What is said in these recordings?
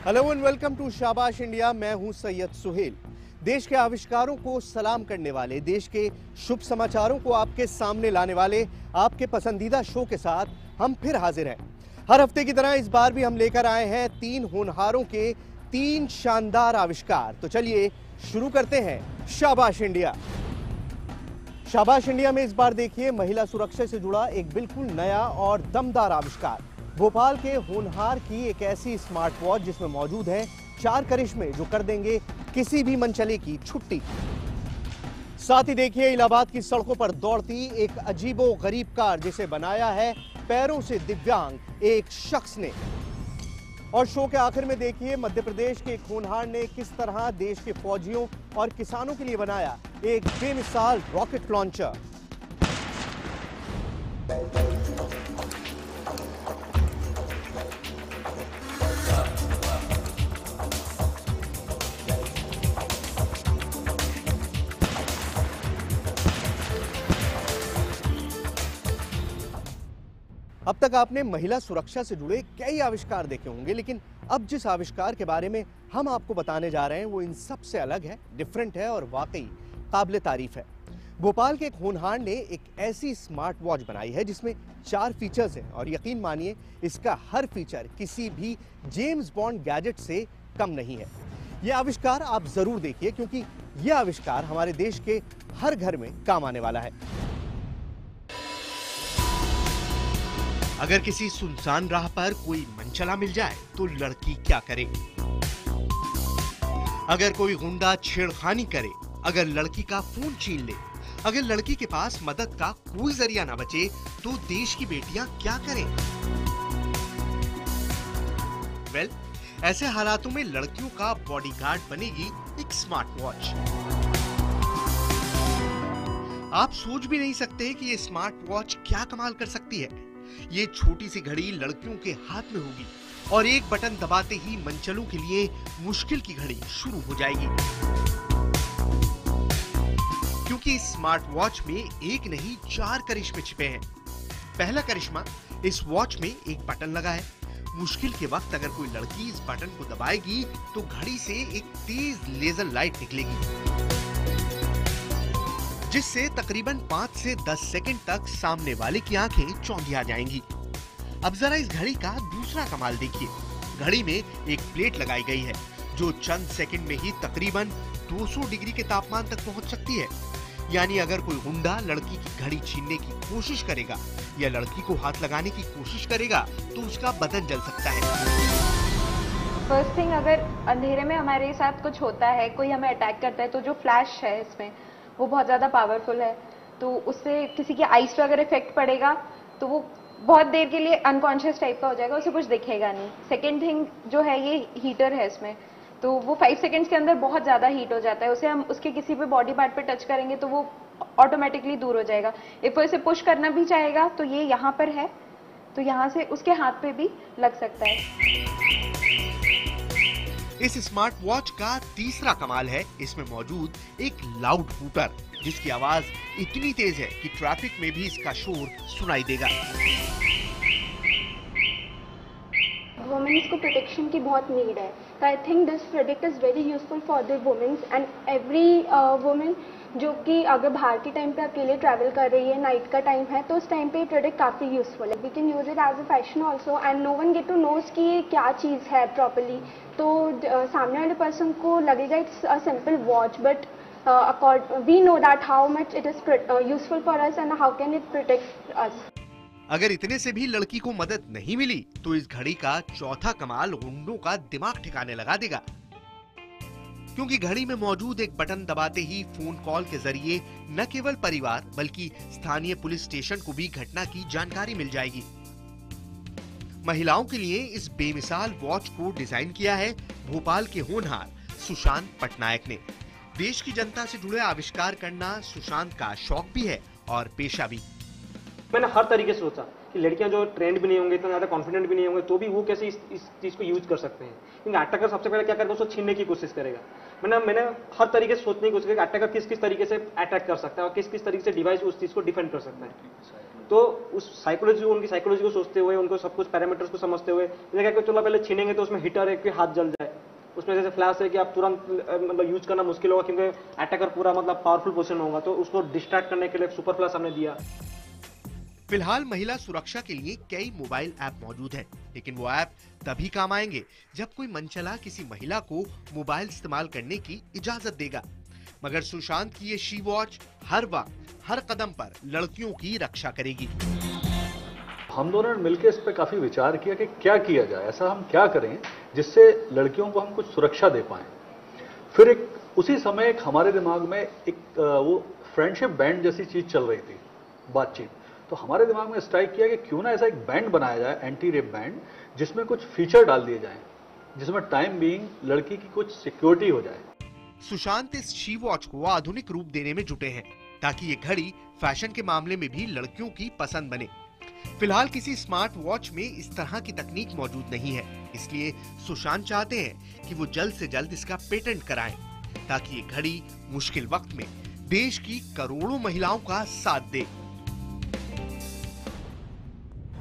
Hello and welcome to शाबाश India. मैं हूं सैयद सुहेल। देश के आविष्कारों को सलाम करने वाले, देश के शुभ समाचारों को आपके सामने लाने वाले आपके पसंदीदा शो के साथ हम फिर हाजिर हैं। हर हफ्ते की तरह इस बार भी हम लेकर आए हैं 3 होनहारों के 3 शानदार आविष्कार। तो चलिए शुरू करते हैं शाबाश इंडिया। शाबाश इंडिया में इस बार देखिए महिला सुरक्षा से जुड़ा एक बिल्कुल नया और दमदार आविष्कार। भोपाल के होनहार की एक ऐसी स्मार्ट वॉच जिसमें मौजूद हैं 4 करिश्मे जो कर देंगे किसी भी मनचले की छुट्टी। साथ ही देखिए इलाहाबाद की सड़कों पर दौड़ती एक अजीबो गरीब कार जिसे बनाया है पैरों से दिव्यांग एक शख्स ने। और शो के आखिर में देखिए मध्य प्रदेश के एक होनहार ने किस तरह देश के फौजियों और किसानों के लिए बनाया एक बेमिसाल रॉकेट लॉन्चर। अब तक आपने महिला सुरक्षा से जुड़े कई आविष्कार देखे होंगे, लेकिन अब जिस आविष्कार के बारे में हम आपको बताने जा रहे हैं वो इन सब से अलग है, डिफरेंट है और वाकई काबिले तारीफ है। भोपाल के एक होनहार ने एक ऐसी स्मार्ट वॉच बनाई है जिसमें 4 फीचर्स हैं और यकीन मानिए इसका हर फीचर किसी भी जेम्स बॉन्ड गैजेट से कम नहीं है। यह आविष्कार आप जरूर देखिए क्योंकि यह आविष्कार हमारे देश के हर घर में काम आने वाला है। अगर किसी सुनसान राह पर कोई मनचला मिल जाए तो लड़की क्या करे? अगर कोई गुंडा छेड़खानी करे, अगर लड़की का फोन छीन ले, अगर लड़की के पास मदद का कोई जरिया ना बचे तो देश की बेटियां क्या करें? वेल, ऐसे हालातों में लड़कियों का बॉडीगार्ड बनेगी एक स्मार्ट वॉच। आप सोच भी नहीं सकते कि ये स्मार्ट वॉच क्या कमाल कर सकती है। ये छोटी सी घड़ी लड़कियों के हाथ में होगी और एक बटन दबाते ही मनचलों के लिए मुश्किल की घड़ी शुरू हो जाएगी। क्योंकि इस स्मार्ट वॉच में एक नहीं 4 करिश्मे छिपे हैं। पहला करिश्मा, इस वॉच में एक बटन लगा है। मुश्किल के वक्त अगर कोई लड़की इस बटन को दबाएगी तो घड़ी से एक तेज लेजर लाइट निकलेगी जिससे तकरीबन 5 से 10 सेकंड तक सामने वाले की आंखें चौंधिया जाएंगी। अब जरा इस घड़ी का दूसरा कमाल देखिए। घड़ी में एक प्लेट लगाई गई है जो चंद सेकंड में ही तकरीबन 200 डिग्री के तापमान तक पहुंच सकती है। यानी अगर कोई गुंडा लड़की की घड़ी छीनने की कोशिश करेगा या लड़की को हाथ लगाने की कोशिश करेगा तो उसका बदन जल सकता है। फर्स्ट थिंग, अगर अंधेरे में हमारे साथ कुछ होता है, कोई हमें अटैक करता है, तो जो फ्लैश है इसमें वो बहुत ज़्यादा पावरफुल है, तो उससे किसी की आईज पे अगर इफेक्ट पड़ेगा तो वो बहुत देर के लिए अनकॉन्शियस टाइप का हो जाएगा, उसे कुछ दिखेगा नहीं। सेकेंड थिंग जो है, ये हीटर है इसमें, तो वो 5 सेकेंड्स के अंदर बहुत ज़्यादा हीट हो जाता है। उसे हम उसके किसी भी बॉडी पार्ट पे टच करेंगे तो वो ऑटोमेटिकली दूर हो जाएगा। इफ वो इसे पुश करना भी चाहेगा तो ये यहाँ पर है, तो यहाँ से उसके हाथ पे भी लग सकता है। इस स्मार्ट वॉच का तीसरा कमाल है इसमें मौजूद एक लाउड हूटर जिसकी आवाज इतनी तेज है कि ट्रैफिक में भी इसका शोर सुनाई देगा। वुमेन्स को प्रोटेक्शन की बहुत नीड है, तो I think this product is very useful for the womens and every women जो कि अगर बाहर के टाइम पे अकेले ट्रैवल कर रही है, नाइट का टाइम है, तो उस टाइम पे ये प्रोडक्ट काफ़ी यूजफुल है। We can use it as a fashion also and no one get to knows कि ये क्या चीज़ है प्रॉपरली। तो सामने वाले पर्सन को लगेगा it's a simple watch, but we know that how much it is useful for us and how can it protect us. अगर इतने से भी लड़की को मदद नहीं मिली तो इस घड़ी का चौथा कमाल गुंडों का दिमाग ठिकाने लगा देगा। क्योंकि घड़ी में मौजूद एक बटन दबाते ही फोन कॉल के जरिए न केवल परिवार बल्कि स्थानीय पुलिस स्टेशन को भी घटना की जानकारी मिल जाएगी। महिलाओं के लिए इस बेमिसाल वॉच को डिजाइन किया है भोपाल के होनहार सुशांत पटनायक ने। देश की जनता से जुड़े आविष्कार करना सुशांत का शौक भी है और पेशा भी। मैंने हर तरीके से सोचा कि लड़कियां जो ट्रेंड भी नहीं होंगे, इतना ज्यादा कॉन्फिडेंट भी नहीं होंगे, तो भी वो कैसे इस चीज को यूज कर सकते हैं। क्योंकि अटैकर सबसे पहले क्या करेगा, उसको छीनने की कोशिश करेगा। मैंने हर तरीके से सोचने की कोशिश की कि अटैकर किस किस तरीके से अटैक कर सकता है और किस किस तरीके से डिवाइस उस चीज को डिफेंड कर सकता है। तो उस साइकोलॉजी उनकी साइकोलॉजी को सोचते हुए, उनको सब कुछ पैरामीटर्स को समझते हुए क्या कि चलो पहले छीनेंगे तो उसमें हीटर है कि हाथ जल जाए, उसमें जैसे फ्लैश है कि आप तुरंत मतलब यूज करना मुश्किल होगा क्योंकि अटैकर पूरा मतलब पावरफुल पोजीशन होगा, तो उसको डिस्ट्रैक्ट करने के लिए सुपर फ्लैश हमने दिया। फिलहाल महिला सुरक्षा के लिए कई मोबाइल ऐप मौजूद हैं, लेकिन वो ऐप तभी काम आएंगे जब कोई मनचला किसी महिला को मोबाइल इस्तेमाल करने की इजाजत देगा। मगर सुशांत की ये शी वॉच हर वक्त हर कदम पर लड़कियों की रक्षा करेगी। हम दोनों ने मिलकर इस पे काफी विचार किया कि क्या किया जाए, ऐसा हम क्या करें जिससे लड़कियों को हम कुछ सुरक्षा दे पाएं। फिर उसी समय हमारे दिमाग में वो फ्रेंडशिप बैंड जैसी चीज चल रही थी, बातचीत। तो हमारे दिमाग में स्ट्राइक किया कि क्यों ना ऐसा एक बैंड बनाया जाए, एंटी रेप बैंड, जिसमें कुछ फीचर डाल दिए जाएं, जिसमें टाइम बीइंग लड़की की कुछ सिक्योरिटी हो जाए। सुशांत इस शी वॉच को आधुनिक रूप देने में जुटे हैं ताकि ये घड़ी फैशन के मामले में भी लड़कियों की पसंद बने। फिलहाल किसी स्मार्ट वॉच में इस तरह की तकनीक मौजूद नहीं है, इसलिए सुशांत चाहते हैं कि वो जल्द से जल्द इसका पेटेंट कराएं ताकि ये घड़ी मुश्किल वक्त में देश की करोड़ों महिलाओं का साथ दे।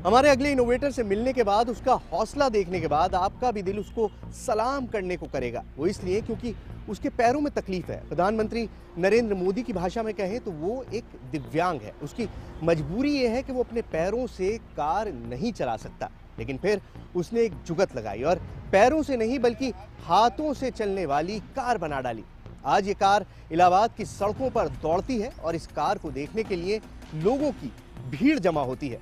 हमारे अगले इनोवेटर से मिलने के बाद, उसका हौसला देखने के बाद आपका भी दिल उसको सलाम करने को करेगा। वो इसलिए क्योंकि उसके पैरों में तकलीफ है। प्रधानमंत्री नरेंद्र मोदी की भाषा में कहें तो वो एक दिव्यांग है। उसकी मजबूरी ये है कि वो अपने पैरों से कार नहीं चला सकता, लेकिन फिर उसने एक जुगत लगाई और पैरों से नहीं बल्कि हाथों से चलने वाली कार बना डाली। आज ये कार इलाहाबाद की सड़कों पर दौड़ती है और इस कार को देखने के लिए लोगों की भीड़ जमा होती है।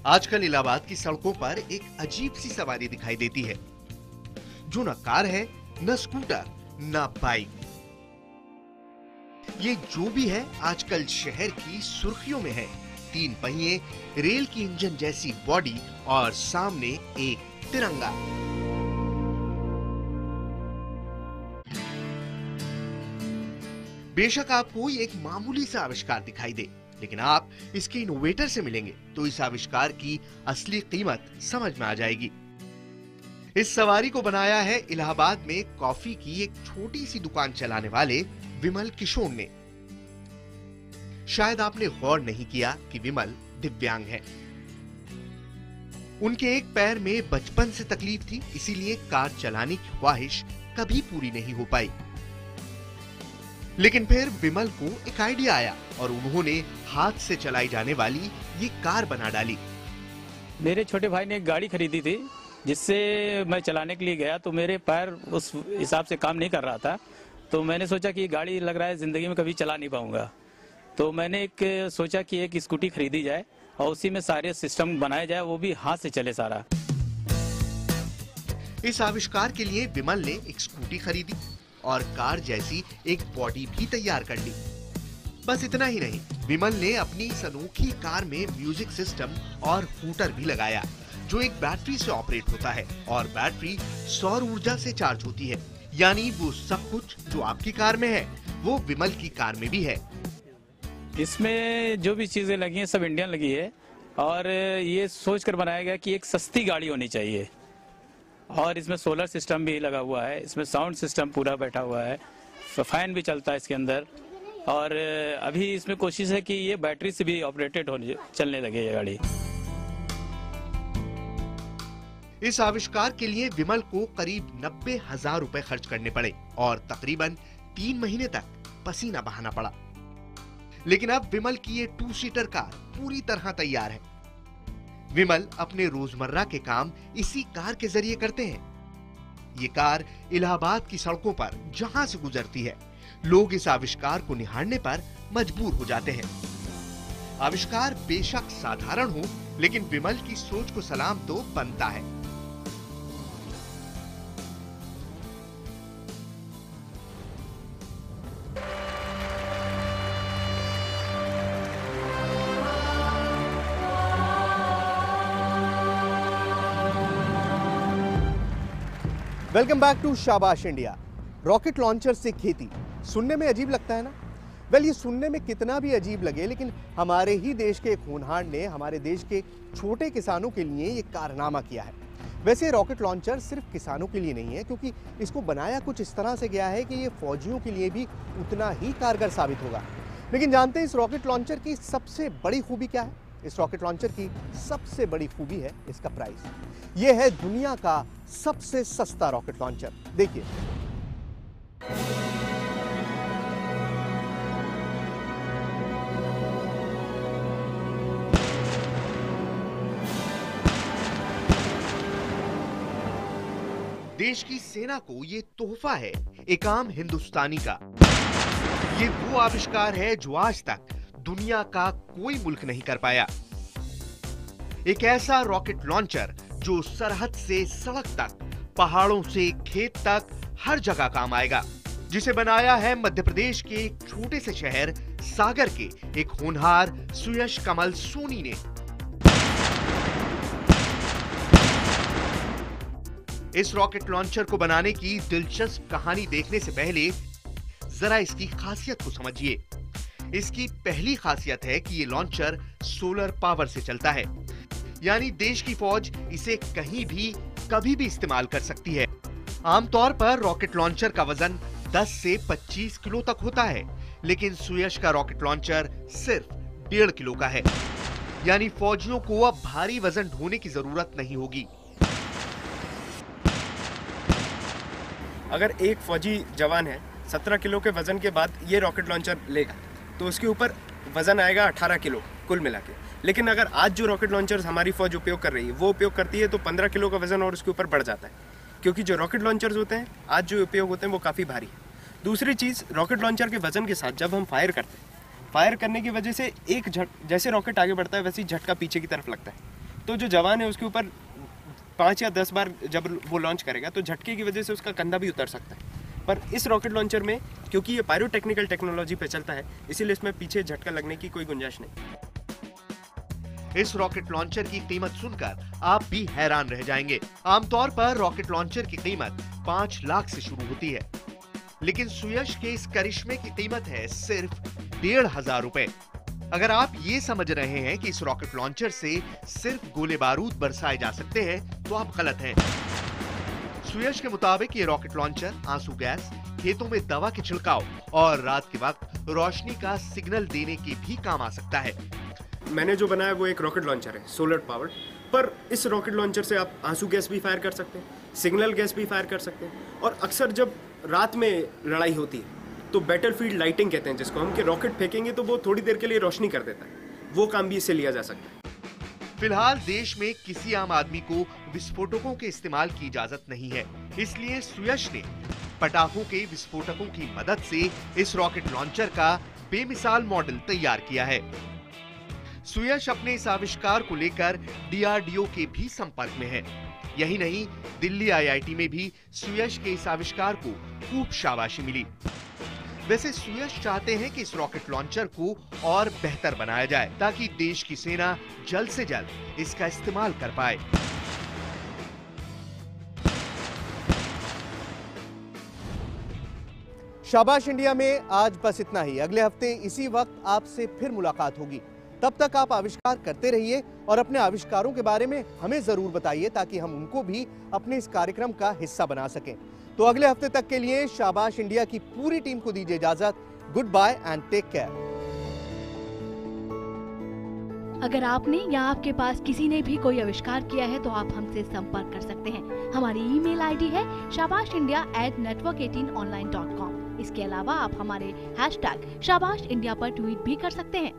आजकल इलाहाबाद की सड़कों पर एक अजीब सी सवारी दिखाई देती है, जो न कार है, न स्कूटर, न बाइक। ये जो भी है आजकल शहर की सुर्खियों में है। 3 पहिए, रेल की इंजन जैसी बॉडी और सामने एक तिरंगा। बेशक आपको ये एक मामूली सा आविष्कार दिखाई दे, लेकिन आप इसके इनोवेटर से मिलेंगे तो इस आविष्कार की असली कीमत समझ में आ जाएगी। इस सवारी को बनाया है इलाहाबाद में कॉफी की एक छोटी सी दुकान चलाने वाले विमल किशोर ने। शायद आपने गौर नहीं किया कि विमल दिव्यांग है। उनके एक पैर में बचपन से तकलीफ थी, इसीलिए कार चलाने की ख्वाहिश कभी पूरी नहीं हो पाई। लेकिन फिर विमल को एक आइडिया आया और उन्होंने हाथ से चलाई जाने वाली ये कार बना डाली। मेरे छोटे भाई ने एक गाड़ी खरीदी थी, जिससे मैं चलाने के लिए गया तो मेरे पैर उस हिसाब से काम नहीं कर रहा था। तो मैंने सोचा कि गाड़ी लग रहा है जिंदगी में कभी चला नहीं पाऊंगा। तो मैंने सोचा कि एक स्कूटी खरीदी जाए और उसी में सारे सिस्टम बनाया जाए, वो भी हाथ से चले सारा। इस आविष्कार के लिए विमल ने एक स्कूटी खरीदी और कार जैसी एक बॉडी भी तैयार कर ली। बस इतना ही नहीं, विमल ने अपनी इस अनोखी कार में म्यूजिक सिस्टम और हूटर भी लगाया, जो एक बैटरी से ऑपरेट होता है और बैटरी सौर ऊर्जा से चार्ज होती है। यानी वो सब कुछ जो आपकी कार में है वो विमल की कार में भी है। इसमें जो भी चीजें लगी हैं सब इंडियन लगी है और ये सोचकर बनाया गया कि एक सस्ती गाड़ी होनी चाहिए। और इसमें सोलर सिस्टम भी लगा हुआ है, इसमें साउंड सिस्टम पूरा बैठा हुआ है, फैन भी चलता है इसके अंदर। और अभी इसमें कोशिश है कि ये बैटरी से भी ऑपरेटेड चलने लगे ये गाड़ी। इस आविष्कार के लिए विमल को करीब 90,000 रुपए खर्च करने पड़े और तकरीबन 3 महीने तक पसीना बहाना पड़ा। लेकिन अब विमल की ये 2 सीटर कार पूरी तरह तैयार है। विमल अपने रोजमर्रा के काम इसी कार के जरिए करते हैं। ये कार इलाहाबाद की सड़कों पर जहां से गुजरती है, लोग इस आविष्कार को निहारने पर मजबूर हो जाते हैं। आविष्कार बेशक साधारण हो, लेकिन विमल की सोच को सलाम तो बनता है। वेलकम बैक टू शाबाश इंडिया। रॉकेट लॉन्चर से खेती सुनने में अजीब लगता है ना? ये सुनने में कितना भी अजीब लगे, लेकिन हमारे ही देश के एक होनहार ने हमारे देश के छोटे किसानों के लिए ये कारनामा किया है। वैसे रॉकेट लॉन्चर सिर्फ किसानों के लिए नहीं है, क्योंकि इसको बनाया कुछ इस तरह से गया है कि ये फौजियों के लिए भी उतना ही कारगर साबित होगा। लेकिन जानते हैं इस रॉकेट लॉन्चर की सबसे बड़ी खूबी क्या है? इस रॉकेट लॉन्चर की सबसे बड़ी खूबी है इसका प्राइस। ये है दुनिया का सबसे सस्ता रॉकेट लॉन्चर। देखिए, देश की सेना को ये तोहफा है एक आम हिंदुस्तानी का। ये वो आविष्कार है जो आज तक दुनिया का कोई मुल्क नहीं कर पाया। एक ऐसा रॉकेट लॉन्चर जो सरहद से सड़क तक, पहाड़ों से खेत तक हर जगह काम आएगा, जिसे बनाया है मध्य प्रदेश के एक छोटे से शहर सागर के एक होनहार सुयश कमल सोनी ने। इस रॉकेट लॉन्चर को बनाने की दिलचस्प कहानी देखने से पहले जरा इसकी खासियत को समझिए। इसकी पहली खासियत है कि ये लॉन्चर सोलर पावर से चलता है, यानी देश की फौज इसे कहीं भी कभी भी इस्तेमाल कर सकती है। आमतौर पर रॉकेट लॉन्चर का वजन 10 से 25 किलो तक होता है, लेकिन सुयश का रॉकेट लॉन्चर सिर्फ 1.5 किलो का है, यानी फौजियों को अब भारी वजन ढोने की जरूरत नहीं होगी। अगर एक फौजी जवान है 17 किलो के वजन के बाद ये रॉकेट लॉन्चर लेगा तो उसके ऊपर वजन आएगा 18 किलो कुल मिला के। लेकिन अगर आज जो रॉकेट लॉन्चर्स हमारी फौज उपयोग कर रही है वो उपयोग करती है तो 15 किलो का वजन और उसके ऊपर बढ़ जाता है, क्योंकि जो रॉकेट लॉन्चर्स होते हैं आज जो उपयोग होते हैं वो काफ़ी भारी है। दूसरी चीज़, रॉकेट लॉन्चर के वजन के साथ जब हम फायर करते हैं, फायर करने की वजह से एक जैसे रॉकेट आगे बढ़ता है वैसे ही झटका पीछे की तरफ लगता है। तो जो जवान है उसके ऊपर 5 या 10 बार जब वो लॉन्च करेगा तो झटके की वजह से उसका कंधा भी उतर सकता है। पर इस रॉकेट लॉन्चर में क्योंकि ये पायरोटेक्निकल टेक्नोलॉजी पे चलता है, इसीलिए इसमें पीछे झटका लगने की कोई गुंजाइश नहीं। इस रॉकेट लॉन्चर की कीमत सुनकर आप भी हैरान रह जाएंगे। आमतौर पर रॉकेट लॉन्चर की कीमत 5 लाख से शुरू होती है, लेकिन सुयश के इस करिश्मे की कीमत है सिर्फ 1,500 रुपए। अगर आप ये समझ रहे हैं कि इस रॉकेट लॉन्चर से सिर्फ गोले बारूद बरसाए जा सकते हैं तो आप गलत हैं। सुयश के मुताबिक ये रॉकेट लॉन्चर आंसू गैस, खेतों में दवा के छिड़काव और रात के वक्त रोशनी का सिग्नल देने के भी काम आ सकता है। मैंने जो बनाया वो एक रॉकेट लॉन्चर है सोलर पावर्ड, पर इस रॉकेट लॉन्चर से आप आंसू गैस भी फायर कर सकते हैं, सिग्नल गैस भी फायर कर सकते हैं। और अक्सर जब रात में लड़ाई होती है तो बैटलफील्ड लाइटिंग कहते हैं जिसको हम, कि रॉकेट फेंकेंगे तो वो थोड़ी देर के लिए रोशनी कर देता है, वो काम भी इससे लिया जा सकता है। फिलहाल देश में किसी आम आदमी को विस्फोटकों के इस्तेमाल की इजाजत नहीं है, इसलिए सुयश ने पटाखों के विस्फोटकों की मदद से इस रॉकेट लॉन्चर का बेमिसाल मॉडल तैयार किया है। सुयश अपने इस आविष्कार को लेकर DRDO के भी संपर्क में है। यही नहीं, दिल्ली IIT में भी सुयश के इस आविष्कार को खूब शाबाशी मिली। वैसे सुयश चाहते हैं कि इस रॉकेट लॉन्चर को और बेहतर बनाया जाए ताकि देश की सेना जल्द से जल्द इसका इस्तेमाल कर पाए। शाबाश इंडिया में आज बस इतना ही। अगले हफ्ते इसी वक्त आपसे फिर मुलाकात होगी। तब तक आप आविष्कार करते रहिए और अपने आविष्कारों के बारे में हमें जरूर बताइए ताकि हम उनको भी अपने इस कार्यक्रम का हिस्सा बना सकें। तो अगले हफ्ते तक के लिए शाबाश इंडिया की पूरी टीम को दीजिए इजाजत। Goodbye and take care. अगर आपने या आपके पास किसी ने भी कोई आविष्कार किया है तो आप हमसे संपर्क कर सकते हैं। हमारी ईमेल आईडी है shabashindia@network18online.com। इसके अलावा आप हमारे #शाबाश इंडिया पर ट्वीट भी कर सकते हैं।